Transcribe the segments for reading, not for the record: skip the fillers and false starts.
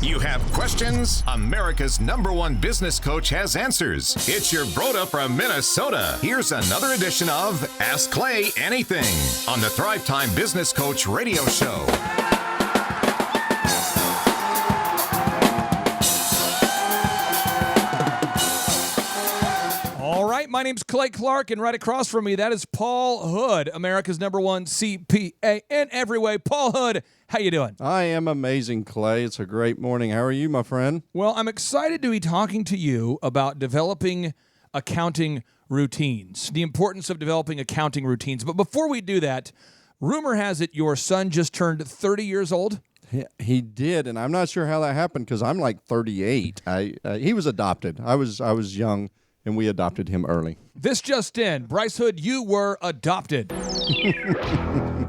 You have questions? America's #1 business coach has answers. It's your Broda from Minnesota. Here's another edition of Ask Clay Anything on the Thrive Time Business Coach Radio Show. All right, my name's Clay Clark, and right across from me, that is Paul Hood, America's #1 CPA in every way. Paul Hood, how you doing? I am amazing, Clay. It's a great morning. How are you, my friend? Well, I'm excited to be talking to you about developing accounting routines, the importance of developing accounting routines. But before we do that, rumor has it your son just turned 30 years old. He did, and I'm not sure how that happened because I'm like 38. He was adopted. I was young, and we adopted him early. This just in, Bryce Hood, you were adopted.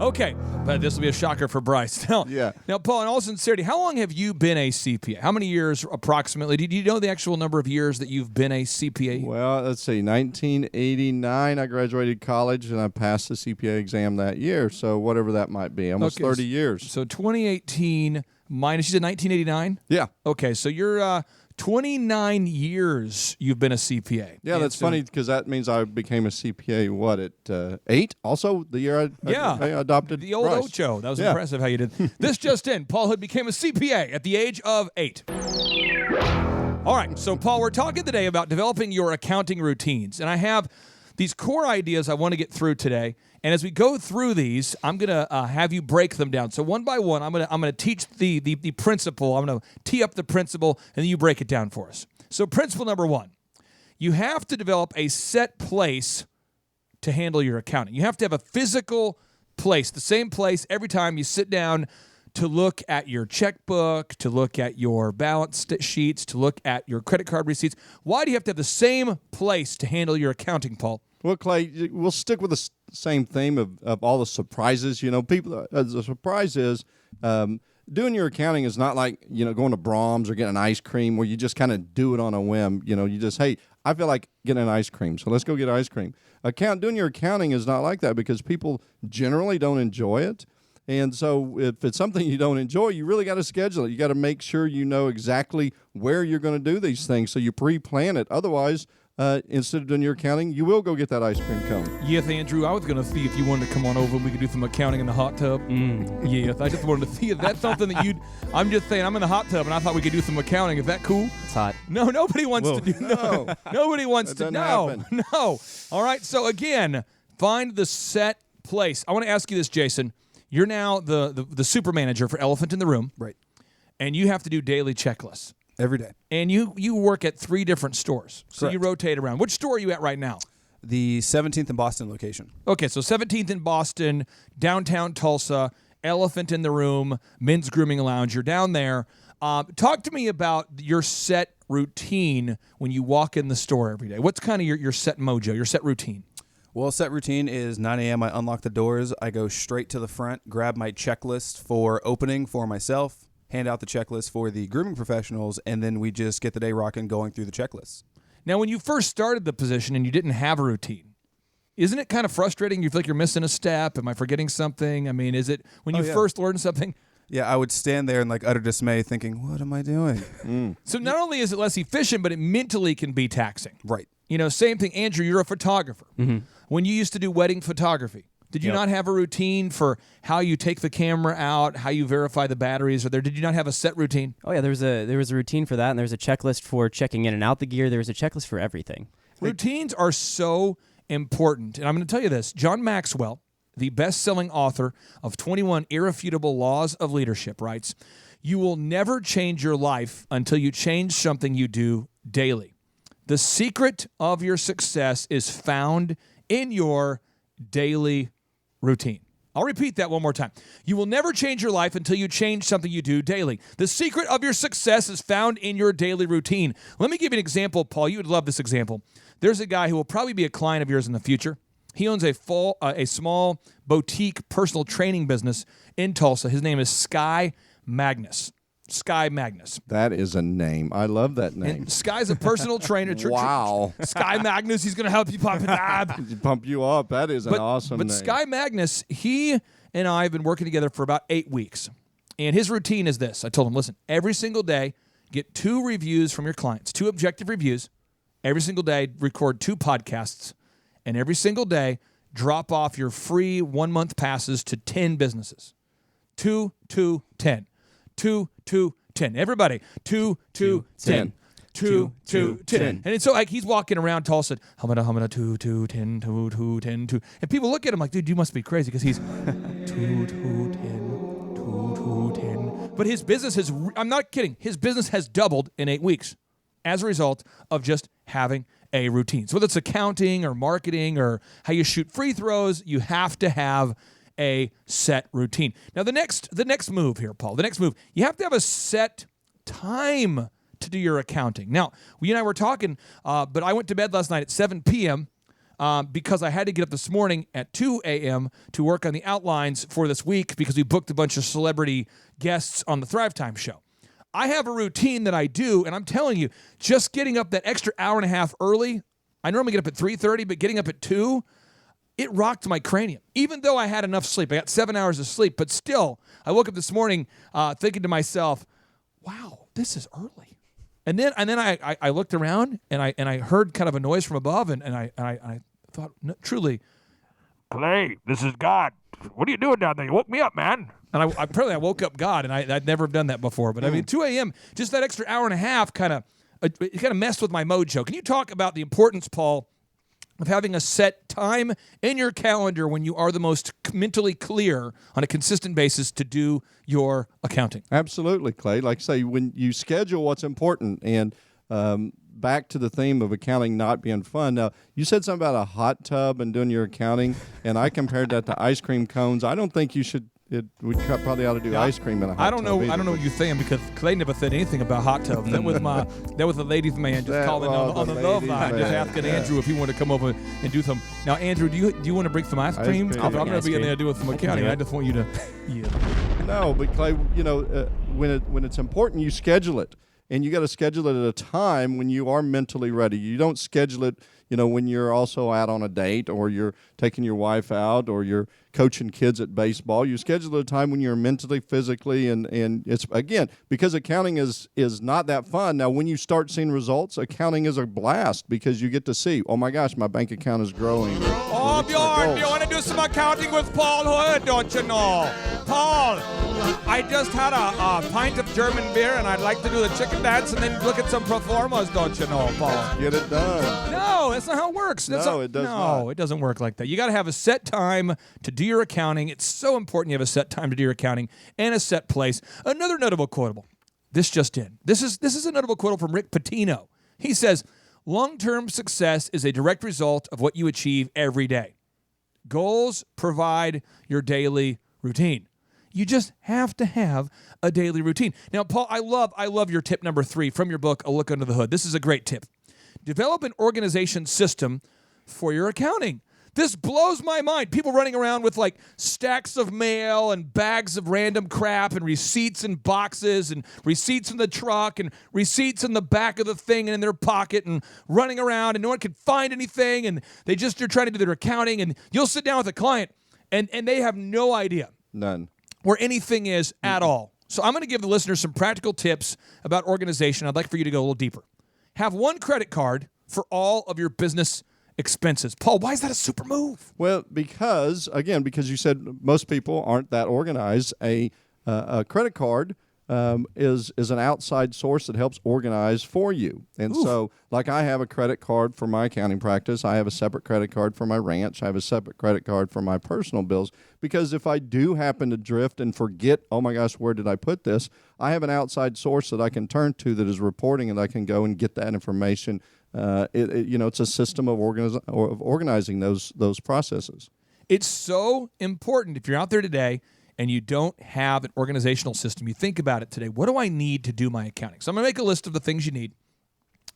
Okay, but this will be a shocker for Bryce. Now, Paul, in all sincerity, how long have you been a CPA? How many years approximately? Do you know the actual number of years that you've been a CPA? Well, let's see. 1989, I graduated college, and I passed the CPA exam that year. So whatever that might be, almost 30 years. So 2018 minus, you said 1989? Yeah. Okay, so you're 29 years you've been a CPA. Yeah, that's funny because that means I became a CPA, at 8? Also, the year I adopted the old Bryce. Ocho. That was impressive how you did. This just in, Paul Hood became a CPA at the age of 8. All right, so Paul, we're talking today about developing your accounting routines, and I have these core ideas I want to get through today. And as we go through these, I'm going to have you break them down. So one by one, I'm going to teach the principle. I'm going to tee up the principle, and then you break it down for us. So principle number 1, you have to develop a set place to handle your accounting. You have to have a physical place, the same place every time you sit down to look at your checkbook, to look at your balance sheets, to look at your credit card receipts. Why do you have to have the same place to handle your accounting, Paul? Well, Clay, we'll stick with the same theme of all the surprises. You know, people. The surprise is doing your accounting is not like going to Brahms or getting an ice cream where you just kind of do it on a whim. You just hey, I feel like getting an ice cream, so let's go get ice cream. Doing your accounting is not like that because people generally don't enjoy it. And so if it's something you don't enjoy, you really got to schedule it. You got to make sure you know exactly where you're going to do these things so you pre-plan it. Otherwise, instead of doing your accounting, you will go get that ice cream cone. Yes, Andrew, I was going to see if you wanted to come on over and we could do some accounting in the hot tub. Yes, I just wanted to see if that's something that you'd... I'm just saying, I'm in the hot tub and I thought we could do some accounting. Is that cool? It's hot. No, nobody wants to do... No. Nobody wants to... No. All right, so again, find the set place. I want to ask you this, Jason. You're now the super manager for Elephant in the Room. Right. And you have to do daily checklists. Every day. And you work at 3 different stores. So Correct. you rotate around. Which store are you at right now? The 17th in Boston location. Okay, so 17th in Boston, downtown Tulsa, Elephant in the Room, Men's Grooming Lounge. You're down there. Talk to me about your set routine when you walk in the store every day. What's kind of your set mojo, your set routine? Well, set routine is 9 a.m. I unlock the doors. I go straight to the front, grab my checklist for opening for myself, hand out the checklist for the grooming professionals, and then we just get the day rocking going through the checklists. Now, when you first started the position and you didn't have a routine, isn't it kind of frustrating? You feel like you're missing a step. Am I forgetting something? I mean, is it when you first learned something? Yeah, I would stand there in utter dismay thinking, what am I doing? So not only is it less efficient, but it mentally can be taxing. Right. Same thing. Andrew, you're a photographer. Mm-hmm. When you used to do wedding photography, did you not have a routine for how you take the camera out, how you verify the batteries? Did you not have a set routine? Oh yeah, there was a routine for that, and there was a checklist for checking in and out the gear. There was a checklist for everything. Routines are so important, and I'm going to tell you this. John Maxwell, the best-selling author of 21 Irrefutable Laws of Leadership, writes, "You will never change your life until you change something you do daily. The secret of your success is found in your daily routine." I'll repeat that one more time. You will never change your life until you change something you do daily. The secret of your success is found in your daily routine. Let me give you an example, Paul. You would love this example. There's a guy who will probably be a client of yours in the future. He owns a small boutique personal training business in Tulsa. His name is Sky Magnus. Sky Magnus. That is a name. I love that name. And Sky's a personal trainer. Wow. Sky Magnus, he's going to help you pump it up. Pump you up. That is an awesome name. But Sky Magnus, he and I have been working together for about 8 weeks. And his routine is this. I told him, listen, every single day, get 2 reviews from your clients, 2 objective reviews. Every single day, record 2 podcasts. And every single day, drop off your free 1-month passes to 10 businesses. 2, 2, 10. 2, 2, 10. Everybody, 2, 2, 10. 2, 2, 10. And it's so like he's walking around Tulsa, humana, 2, 2, 10, 2, 2, 10, 2. And people look at him like, dude, you must be crazy because he's 2, 2, 10, 2, 2, 10. But his business has, I'm not kidding, his business has doubled in 8 weeks as a result of just having a routine. So whether it's accounting or marketing or how you shoot free throws, you have to have a set routine. Now, the next move here, Paul, the next move, you have to have a set time to do your accounting. Now, you and I were talking, but I went to bed last night at 7 p.m. Because I had to get up this morning at 2 a.m. to work on the outlines for this week because we booked a bunch of celebrity guests on the Thrive Time show. I have a routine that I do, and I'm telling you, just getting up that extra hour and a half early, I normally get up at 3:30, but getting up at 2, it rocked my cranium. Even though I had enough sleep, I got 7 hours of sleep, but still, I woke up this morning thinking to myself, wow, this is early. And then I looked around and I heard kind of a noise from above, and I thought, no, truly, Clay, this is God. What are you doing down there? You woke me up, man. and I woke up God, and I'd never done that before. But I mean, 2 a.m., just that extra hour and a half kind of messed with my mojo. Can you talk about the importance, Paul, of having a set time in your calendar when you are the most mentally clear on a consistent basis to do your accounting? Absolutely, Clay. Like I say, when you schedule what's important, and back to the theme of accounting not being fun. Now, you said something about a hot tub and doing your accounting, and I compared that to ice cream cones. I don't think you should. We probably ought to do ice cream in a hot tub. I don't know what you're saying because Clay never said anything about hot tubs. That was the ladies' man just calling on the love line, just asking Andrew if he wanted to come over and do some. Now, Andrew, do you want to bring some ice cream? I'm going to be in there doing some accounting. I just want you to. Yeah. No, but Clay, when it's important, you schedule it. And you got to schedule it at a time when you are mentally ready. You don't schedule it, when you're also out on a date or you're taking your wife out or you're coaching kids at baseball. You schedule it at a time when you're mentally, physically, and it's, again, because accounting is not that fun. Now, when you start seeing results, accounting is a blast because you get to see, oh, my gosh, my bank account is growing. Oh, Bjorn, you want to do some accounting with Paul Hood, don't you know? Paul, I just had a pint of German beer, and I'd like to do the chicken dance and then look at some pro formas, don't you know, Paul? Get it done. No, that's not how it works. It does not. No, it doesn't work like that. You got to have a set time to do your accounting. It's so important you have a set time to do your accounting and a set place. Another notable quotable. This just in. This is a notable quotable from Rick Pitino. He says, long-term success is a direct result of what you achieve every day. Goals provide your daily routine. You just have to have a daily routine. Now, Paul, I love your tip number 3 from your book, A Look Under the Hood. This is a great tip. Develop an organization system for your accounting. This blows my mind. People running around with like stacks of mail and bags of random crap and receipts in boxes and receipts in the truck and receipts in the back of the thing and in their pocket and running around and no one can find anything and they're trying to do their accounting, and you'll sit down with a client and they have no idea. None. Where anything is at all. So I'm going to give the listeners some practical tips about organization. I'd like for you to go a little deeper. Have one credit card for all of your business expenses. Paul, why is that a super move? Well, because you said most people aren't that organized. A credit card is an outside source that helps organize for you. And so, like I have a credit card for my accounting practice. I have a separate credit card for my ranch. I have a separate credit card for my personal bills. Because if I do happen to drift and forget, oh my gosh, where did I put this? I have an outside source that I can turn to that is reporting, and I can go and get that information. It's a system of organizing those processes. It's so important if you're out there today and you don't have an organizational system, you think about it today. What do I need to do my accounting? So I'm going to make a list of the things you need.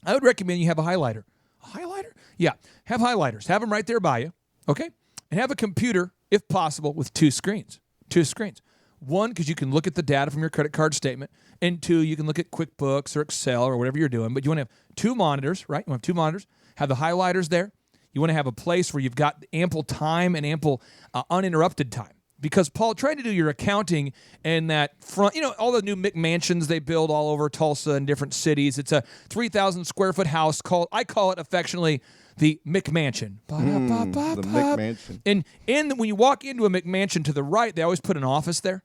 I would recommend you have a highlighter. A highlighter? Yeah. Have highlighters. Have them right there by you. Okay? And have a computer, if possible, with 2 screens. 2 screens. 1, because you can look at the data from your credit card statement. And 2, you can look at QuickBooks or Excel or whatever you're doing. But you want to have 2 monitors, right? You want to have 2 monitors. Have the highlighters there. You want to have a place where you've got ample time and ample uninterrupted time. Because, Paul, trying to do your accounting in that front, all the new McMansions they build all over Tulsa and different cities. It's a 3,000 square foot house I call it affectionately the McMansion. The McMansion. And when you walk into a McMansion to the right, they always put an office there.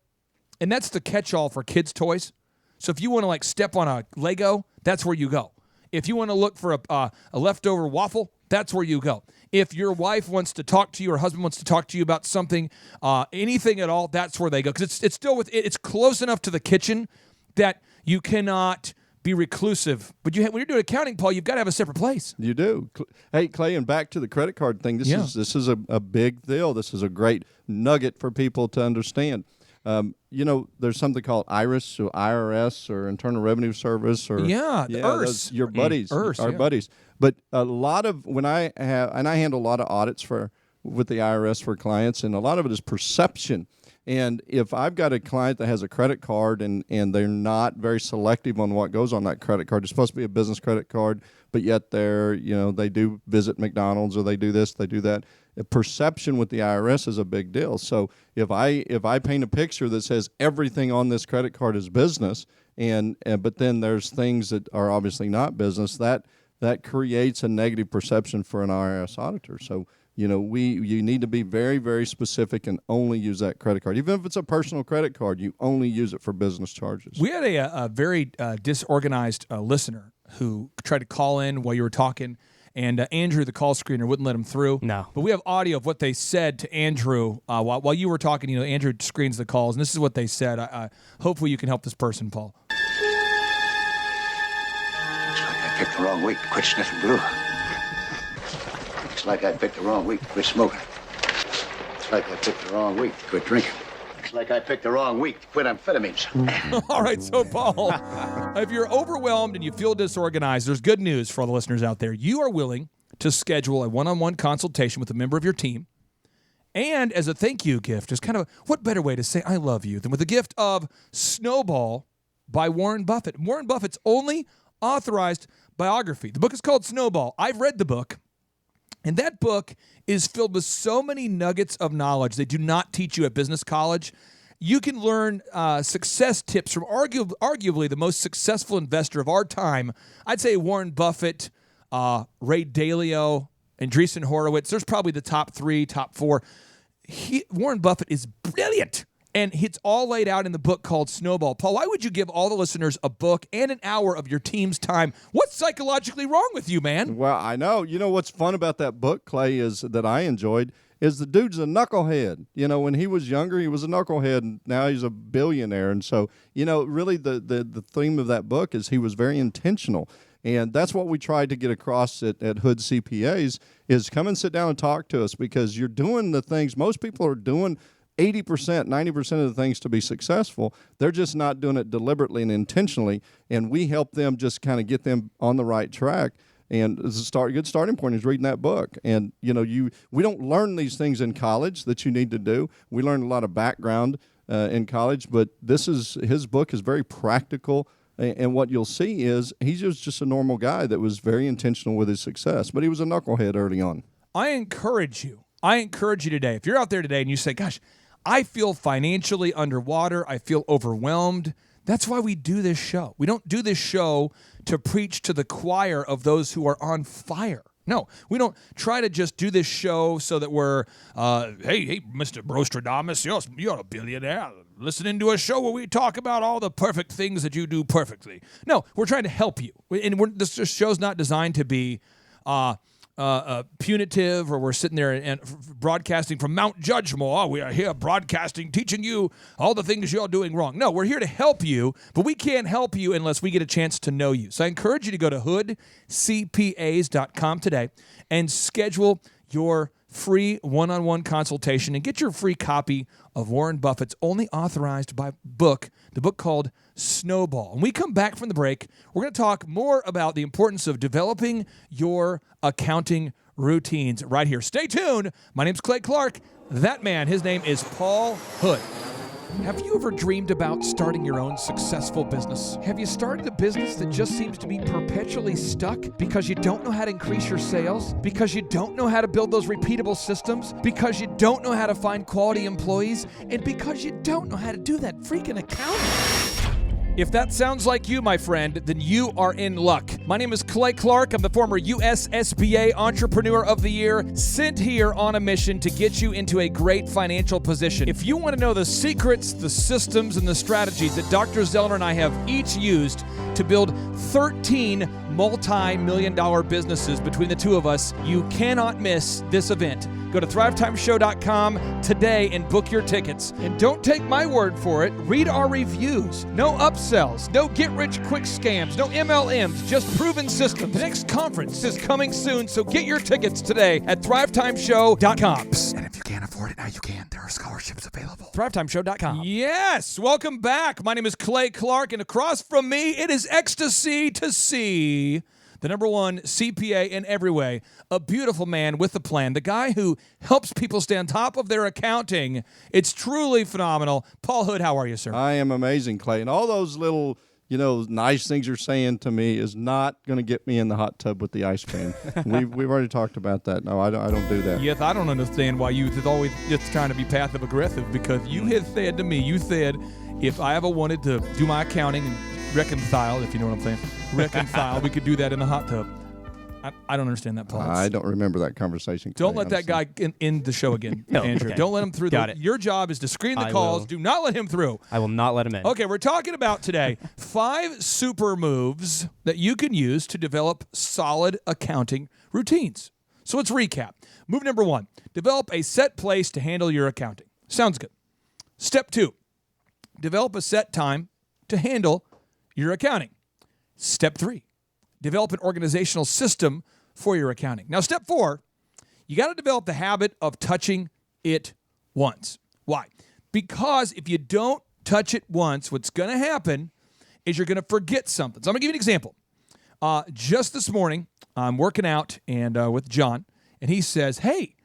And that's the catch-all for kids' toys. So if you want to step on a Lego, that's where you go. If you want to look for a leftover waffle, that's where you go. If your wife wants to talk to you or husband wants to talk to you about something, anything at all, that's where they go. Because it's still it's close enough to the kitchen that you cannot be reclusive. But when you're doing accounting, Paul, you've got to have a separate place. You do. Hey, Clay, and back to the credit card thing. This is a big deal. This is a great nugget for people to understand. There's something called IRS or IRS or Internal Revenue Service or IRS. Your buddies, our buddies. But a lot of when I handle a lot of audits with the IRS for clients, and a lot of it is perception. And if I've got a client that has a credit card and they're not very selective on what goes on that credit card, it's supposed to be a business credit card, but yet they do visit McDonald's or they do this, they do that. Perception with the IRS is a big deal. So if I paint a picture that says everything on this credit card is business, but then there's things that are obviously not business, that creates a negative perception for an IRS auditor. So you need to be very, very specific and only use that credit card. Even if it's a personal credit card, you only use it for business charges. We had a very disorganized listener who tried to call in while you were talking, and Andrew, the call screener, wouldn't let him through. No. But we have audio of what they said to Andrew while you were talking. Andrew screens the calls, and this is what they said. Hopefully you can help this person, Paul. Looks like I picked the wrong week to quit sniffing glue. Looks like I picked the wrong week to quit smoking. Looks like I picked the wrong week to quit drinking. Looks like I picked the wrong week to quit amphetamines. All right, so Paul, if you're overwhelmed and you feel disorganized, there's good news for all the listeners out there. You are willing to schedule a one-on-one consultation with a member of your team. And as a thank you gift, is kind of what better way to say I love you than with the gift of Snowball by Warren Buffett. Warren Buffett's only authorized biography. The book is called Snowball. I've read the book. And that book is filled with so many nuggets of knowledge they do not teach you at business college. You can learn success tips from arguably the most successful investor of our time. I'd say Warren Buffett, Ray Dalio, Andreessen Horowitz. There's probably the top 3, top 4. Warren Buffett is brilliant. And it's all laid out in the book called Snowball. Paul, why would you give all the listeners a book and an hour of your team's time? What's psychologically wrong with you, man? Well, I know. What's fun about that book, Clay, is that I enjoyed is the dude's a knucklehead. When he was younger, he was a knucklehead, and now he's a billionaire. And so, really the theme of that book is he was very intentional. And that's what we tried to get across at Hood CPAs is come and sit down and talk to us because you're doing the things most people are doing 80%, 90% of the things to be successful. They're just not doing it deliberately and intentionally, and we help them just kind of get them on the right track. And a good starting point is reading that book. And, we don't learn these things in college that you need to do. We learn a lot of background in college, but his book is very practical. And what you'll see is he's just a normal guy that was very intentional with his success, but he was a knucklehead early on. I encourage you today, if you're out there today and you say, gosh, I feel financially underwater. I feel overwhelmed. That's why we do this show. We don't do this show to preach to the choir of those who are on fire. No, we don't try to just do this show so that we're, hey, Mr. Brostradamus, you're a billionaire listening to a show where we talk about all the perfect things that you do perfectly. No, we're trying to help you. And this show's not designed to be punitive, or we're sitting there and broadcasting from Mount Judgmore. We are here broadcasting, teaching you all the things you're doing wrong. No, we're here to help you, but we can't help you unless we get a chance to know you. So I encourage you to go to hoodcpas.com today and schedule your free one-on-one consultation and get your free copy of Warren Buffett's only authorized book, the book called Snowball. When we come back from the break, we're going to talk more about the importance of developing your accounting routines right here. Stay tuned. My name's Clay Clark. That man, his name is Paul Hood. Have you ever dreamed about starting your own successful business? Have you started a business that just seems to be perpetually stuck because you don't know how to increase your sales? Because you don't know how to build those repeatable systems? Because you don't know how to find quality employees? And because you don't know how to do that freaking accounting? If that sounds like you, my friend, then you are in luck. My name is Clay Clark. I'm the former USSBA Entrepreneur of the Year, sent here on a mission to get you into a great financial position. If you want to know the secrets, the systems, and the strategies that Dr. Zellner and I have each used to build 13 multi-million-dollar businesses between the two of us, you cannot miss this event. Go to thrivetimeshow.com today and book your tickets. And don't take my word for it. Read our reviews. No upsells, no get-rich-quick scams, no MLMs, just proven systems. The next conference is coming soon, so get your tickets today at thrivetimeshow.com. And if you can't afford it, now you can. There are scholarships available. thrivetimeshow.com. Yes, welcome back. My name is Clay Clark, and across from me, it is ecstasy to see the number one CPA in every way, a beautiful man with a plan, the guy who helps people stay on top of their accounting. It's truly phenomenal. Paul Hood, how are you, sir? I am amazing, Clay. And all those little, nice things you're saying to me is not going to get me in the hot tub with the ice pan. We've already talked about that. No, I don't do that. Yes, I don't understand why you is always just trying to be passive aggressive, because you had said to me, if I ever wanted to do my accounting and reconcile, if you know what I'm saying, we could do that in the hot tub. I don't understand that, Paul. I don't remember that conversation. Don't let that guy in the show again, No, Andrew. okay. Don't let him through. Got it. Your job is to screen the I calls. will. Do not let him through. I will not let him in. Okay, we're talking about today 5 super moves that you can use to develop solid accounting routines. So let's recap. Move number 1, develop a set place to handle your accounting. Sounds good. Step 2, develop a set time to handle your accounting. Step 3, develop an organizational system for your accounting. Now, step 4, you got to develop the habit of touching it once. Why? Because if you don't touch it once, what's going to happen is you're going to forget something. So I'm going to give you an example. Just this morning, I'm working out and with John, and he says, hey,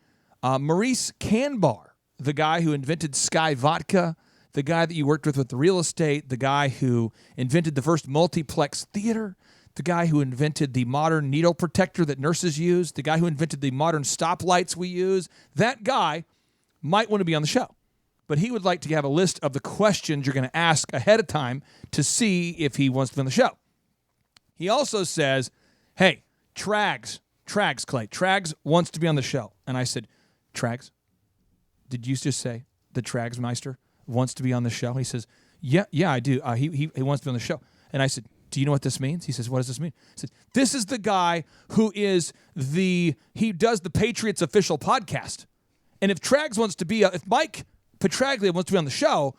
Maurice Canbar, the guy who invented Sky Vodka, the guy that you worked with the real estate, the guy who invented the first multiplex theater, the guy who invented the modern needle protector that nurses use, the guy who invented the modern stoplights we use, that guy might want to be on the show. But he would like to have a list of the questions you're going to ask ahead of time to see if he wants to be on the show. He also says, hey, Trags, Clay, Trags wants to be on the show. And I said, Trags, did you just say the Trags Meister wants to be on the show? He says, yeah, I do. He wants to be on the show. And I said, do you know what this means? He says, what does this mean? I said, this is the guy who is he does the Patriots official podcast. And if Trags wants to be, if Mike Petraglia wants to be on the show,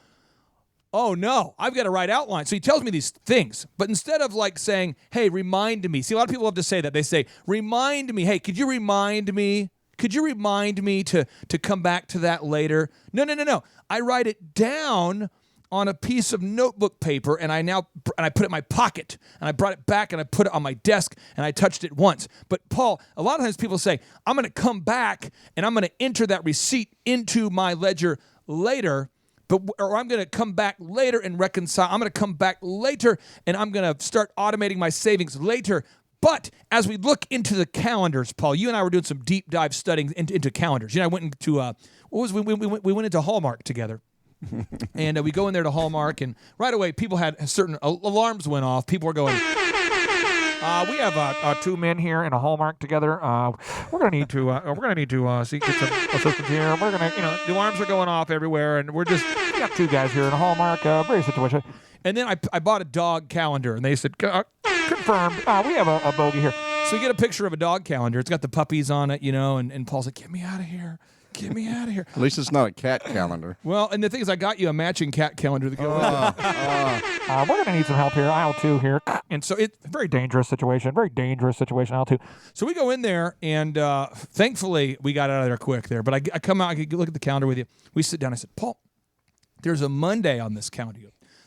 oh no, I've got to write outlines. So he tells me these things, but instead of like saying, hey, remind me. See, a lot of people love to say that. They say, remind me. Hey, could you remind me? Could you remind me to come back to that later? No. I write it down on a piece of notebook paper, and I put it in my pocket, and I brought it back, and I put it on my desk, and I touched it once. But Paul, a lot of times people say, I'm going to come back, and I'm going to enter that receipt into my ledger later, or I'm going to come back later and reconcile. I'm going to come back later, and I'm going to start automating my savings later. But as we look into the calendars, Paul, you and I were doing some deep dive studying into calendars. I went into we went into Hallmark together. And we go in there to Hallmark, and right away, people had certain alarms went off. People were going, we have 2 men here in a Hallmark together. We're gonna need to see get some assistance here. We're gonna, the alarms are going off everywhere, and we got 2 guys here in a Hallmark very situation. And then I bought a dog calendar, and they said, confirmed. We have a bogey here. So you get a picture of a dog calendar. It's got the puppies on it, and Paul's like, get me out of here. Get me out of here. At least it's not a cat calendar. Well, and the thing is, I got you a matching cat calendar to go with it. We're going to need some help here. Aisle 2 here. And so it's a Very dangerous situation. Aisle 2. So we go in there, and thankfully we got out of there quick there. But I come out, I could look at the calendar with you. We sit down. I said, Paul, there's a Monday on this calendar.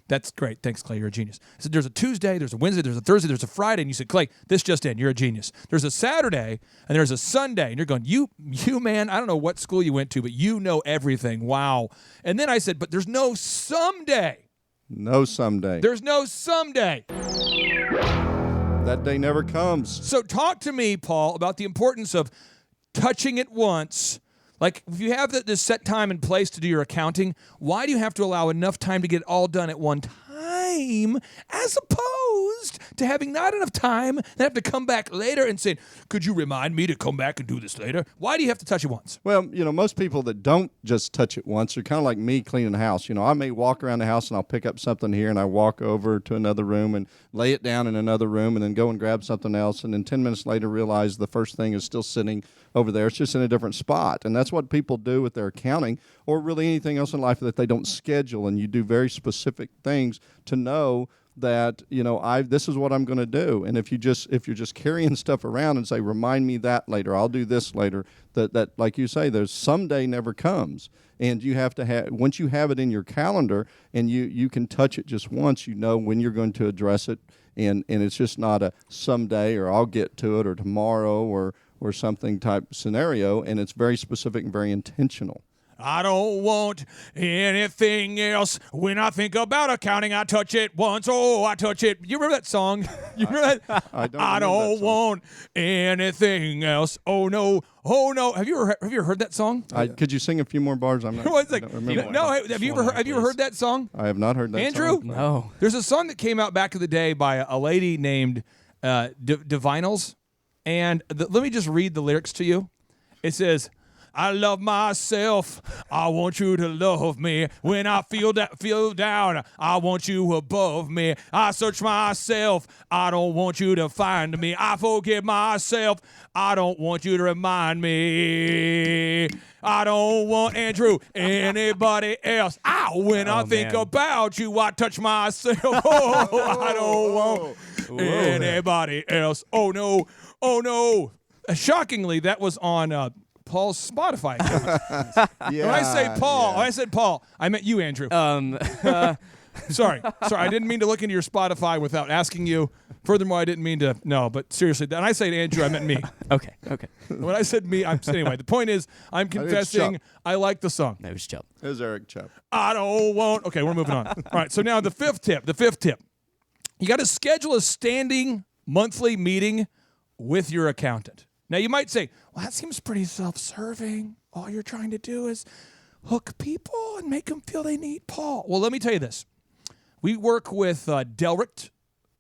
That's great. Thanks, Clay. You're a genius. I said, there's a Tuesday, there's a Wednesday, there's a Thursday, there's a Friday. And you said, Clay, this just in. You're a genius. There's a Saturday and there's a Sunday. And you're going, you man, I don't know what school you went to, but you know everything. Wow. And then I said, but there's no someday. No someday. There's no someday. That day never comes. So talk to me, Paul, about the importance of touching it once. Like, if you have this set time and place to do your accounting, why do you have to allow enough time to get it all done at one time, as opposed to having not enough time and have to come back later and say, could you remind me to come back and do this later? Why do you have to touch it once? Well, most people that don't just touch it once are kind of like me cleaning the house. I may walk around the house and I'll pick up something here and I walk over to another room and lay it down in another room and then go and grab something else. And then 10 minutes later realize the first thing is still sitting over there. It's just in a different spot. And that's what people do with their accounting or really anything else in life that they don't schedule. And you do very specific things to know that, this is what I'm going to do. And if you're just carrying stuff around and say, remind me that later, I'll do this later, that like you say, there's someday never comes. And you have to have, once you have it in your calendar and you can touch it just once, when you're going to address it. And it's just not a someday or I'll get to it or tomorrow or something type scenario. And it's very specific and very intentional. I don't want anything else. When I think about accounting, I touch it once. Oh, I touch it. You remember that song? You remember that? I don't want anything else. Oh no. Oh no. Have you ever heard that song? Could you sing a few more bars? I don't remember. No. Have you ever heard that song? I have not heard that Andrew? song. No. There's a song that came out back in the day by a lady named Divinals. And let me just read the lyrics to you. It says, I love myself. I want you to love me. When I feel down, I want you above me. I search myself. I don't want you to find me. I forgive myself. I don't want you to remind me. I don't want Andrew, anybody else. When I think about you, I touch myself. Oh, I don't want anybody else. Oh no. Oh no. Shockingly, that was on Paul's Spotify account. When I said Paul, I meant you, Andrew. Sorry, I didn't mean to look into your Spotify without asking you. Furthermore, I didn't mean to. No, but seriously, when I said Andrew, I meant me. Okay. When I said me, anyway. The point is, I'm confessing I like the song. That was Chubb. It was Eric Chubb. I don't want. Okay, we're moving on. All right. So now the fifth tip. You got to schedule a standing monthly meeting with your accountant. Now, you might say, well, that seems pretty self-serving. All you're trying to do is hook people and make them feel they need Paul. Well, let me tell you this. We work with Delricht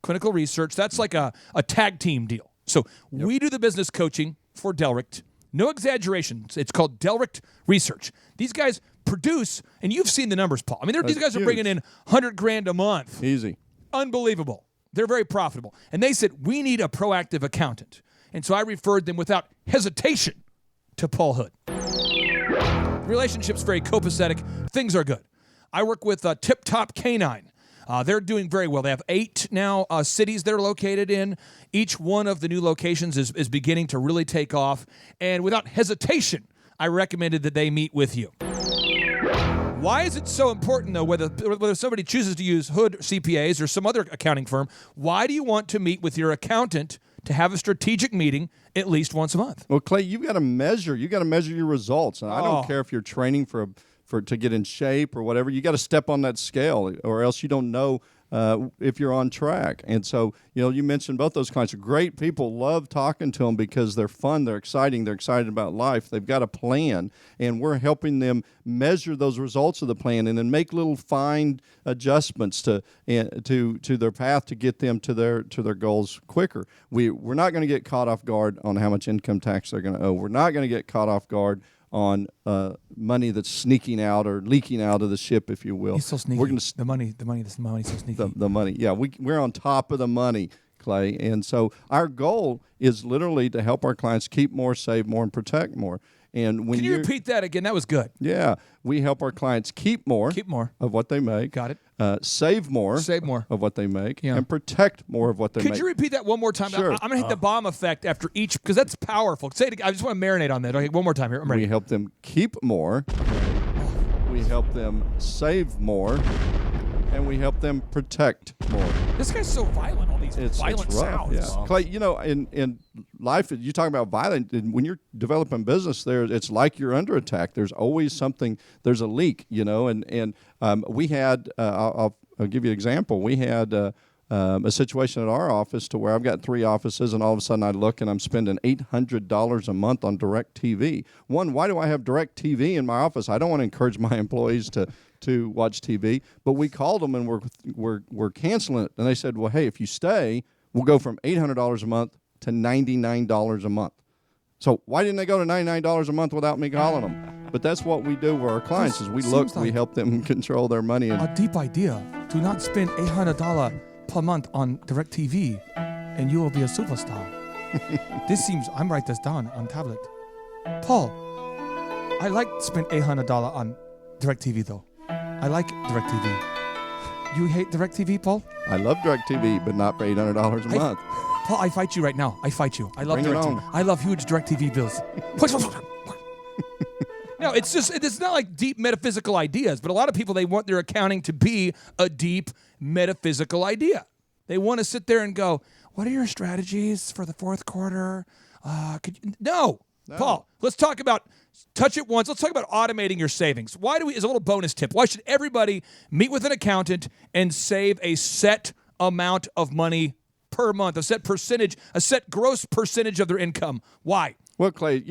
Clinical Research. That's like a tag team deal. So we do the business coaching for Delricht. No exaggeration. It's called Delricht Research. These guys produce, and you've seen the numbers, Paul. I mean, these guys are bringing in $100,000 a month. Easy. Unbelievable. They're very profitable. And they said, we need a proactive accountant. And so I referred them without hesitation to Paul Hood. The relationship's very copacetic. Things are good. I work with Tip Top Canine. They're doing very well. They have 8 now cities they're located in. Each one of the new locations is beginning to really take off. And without hesitation, I recommended that they meet with you. Why is it so important, though, whether somebody chooses to use Hood CPAs or some other accounting firm, why do you want to meet with your accountant to have a strategic meeting at least once a month? Well, Clay, you've got to measure. You got to measure your results. And I don't care if you're training to get in shape or whatever. You got to step on that scale, or else you don't know if you're on track. And so, you mentioned both those clients are great people. Love talking to them because they're fun, they're exciting, they're excited about life. They've got a plan, and we're helping them measure those results of the plan and then make little fine adjustments to their path to get them to their goals quicker. We're not going to get caught off guard on how much income tax they're going to owe. We're not going to get caught off guard on money that's sneaking out or leaking out of the ship, if you will. He's so sneaky. We're going the money's so sneaky. The money, yeah. We're on top of the money, Clay. And so our goal is literally to help our clients keep more, save more, and protect more. And when Can you repeat that again? That was good. Yeah. We help our clients keep more of what they make. Got it. Save more of what they make, and protect more of what they make. Could you repeat that one more time? Sure. I'm going to hit the bomb effect after each, because that's powerful. Say it again. I just want to marinate on that. Okay, one more time here. I'm ready. We help them keep more. We help them save more. and we help them protect more. This guy's so violent, all these violent it's rough, sounds. yeah. Clay, in life, you talk about violent, and when you're developing business, it's like you're under attack. There's always something, there's a leak, and we had, I'll give you an example. We had a situation at our office to where I've got 3 offices, and all of a sudden I look and I'm spending $800 a month on DirecTV. One, why do I have DirecTV in my office? I don't want to encourage my employees to watch TV, but we called them and we're canceling it. And they said, well, hey, if you stay, we'll go from $800 a month to $99 a month. So why didn't they go to $99 a month without me calling them? But that's what we do with our clients is we help them control their money. A deep idea. Do not spend $800 per month on DirecTV, and you will be a superstar. I'm write this down on tablet. Paul, I like to spend $800 on DirecTV though. I like DirecTV. You hate DirecTV, Paul? I love DirecTV, but not for $800 a month. Paul, I fight you right now. I fight you. I love Bring it DirecTV. on. I love huge DirecTV bills. No, it's not like deep metaphysical ideas, but a lot of people, they want their accounting to be a deep metaphysical idea. They want to sit there and go, what are your strategies for the fourth quarter? No. Paul, let's talk about, touch it once, let's talk about automating your savings. As a little bonus tip, why should everybody meet with an accountant and save a set amount of money per month, a set gross percentage of their income? Why? Well, Clay,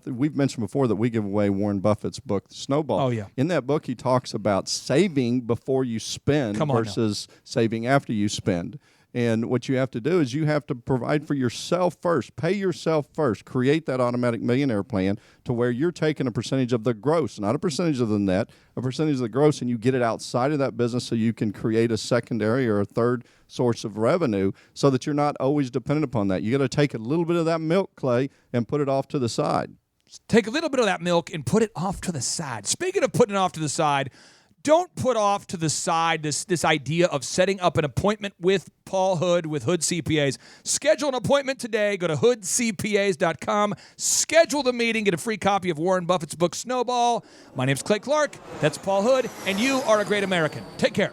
we've mentioned before that we give away Warren Buffett's book, Snowball. Oh, yeah. In that book, he talks about saving before you spend versus saving after you spend. And what you have to do is you have to provide for yourself first. Pay yourself first. Create that automatic millionaire plan to where you're taking a percentage of the gross, not a percentage of the net, a percentage of the gross, and you get it outside of that business so you can create a secondary or a third source of revenue so that you're not always dependent upon that. You got to take a little bit of that milk, Clay, and put it off to the side. Take a little bit of that milk and put it off to the side. Speaking of putting it off to the side, don't put off to the side this idea of setting up an appointment with Paul Hood with Hood CPAs. Schedule an appointment today. Go to hoodcpas.com. Schedule the meeting. Get a free copy of Warren Buffett's book, Snowball. My name's Clay Clark. That's Paul Hood, and you are a great American. Take care.